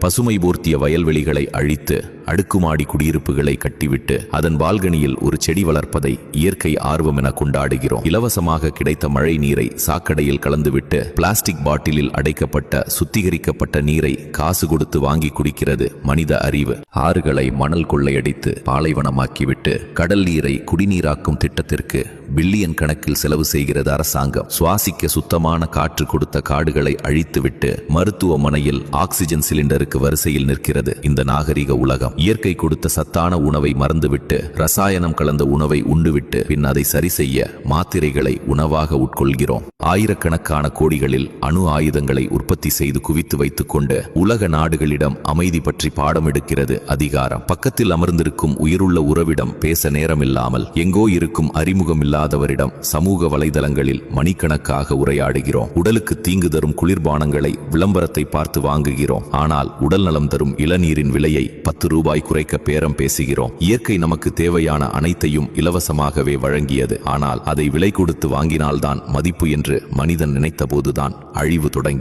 பசுமை போர்த்திய வயல்வெளிகளை அழித்து அடுக்குமாடி குடியிருப்புகளை கட்டிவிட்டு அதன் பால்கனியில் ஒரு செடி வளர்ப்பதை இயற்கை ஆர்வம் என கொண்டாடுகிறோம். இலவசமாக கிடைத்த மழை நீரை சாக்கடையில் கலந்துவிட்டு பிளாஸ்டிக் பாட்டிலில் அடைக்கப்பட்ட சுத்திகரிக்கப்பட்ட நீரை காசு கொடுத்து வாங்கி குடிக்கிறது மனித அறிவு. ஆறுகளை மணல் கொள்ளையடித்து பாலைவனமாக்கிவிட்டு கடல் நீரை குடிநீராக்கும் திட்டத்திற்கு பில்லியன் கணக்கில் செலவு செய்கிறது அரசாங்கம். சுவாசிக்க சுத்தமான காற்று கொடுத்த காடுகளை அழித்துவிட்டு மருத்துவமனையில் ஆக்சிஜன் சிலிண்டருக்கு வரிசையில் நிற்கிறது இந்த நாகரிக உலகம். இயற்கை கொடுத்த சத்தான உணவை மறந்துவிட்டு ரசாயனம் கலந்த உணவை உண்டுவிட்டு பின் அதை சரி செய்ய மாத்திரைகளை உணவாக உட்கொள்கிறோம். ஆயிரக்கணக்கான கோடிகளில் அணு ஆயுதங்களை உற்பத்தி செய்து குவித்து வைத்துக் கொண்டு உலக நாடுகளிடம் அமைதி பற்றி பாடம் எடுக்கிறது அதிகாரம். பக்கத்தில் அமர்ந்திருக்கும் உயிருள்ள உறவிடம் பேச நேரமில்லாமல் எங்கோ இருக்கும் அறிமுகம் இல்லாதவரிடம் சமூக வலைதளங்களில் மணிக்கணக்காக உரையாடுகிறோம். உடலுக்கு தீங்கு தரும் குளிர்பானங்களை விளம்பரத்தை பார்த்து வாங்குகிறோம். ஆனால் உடல் நலம் தரும் இளநீரின் விலையை 10 ரூபாய் குறைக்க பேரம் பேசுகிறோம். இயற்கை நமக்கு தேவையான அனைத்தையும் இலவசமாகவே வழங்கியது. ஆனால் அதை விலை கொடுத்து வாங்கினால்தான் மதிப்பு என்று மனிதன் நினைத்த போதுதான் அழிவு தொடங்கியது.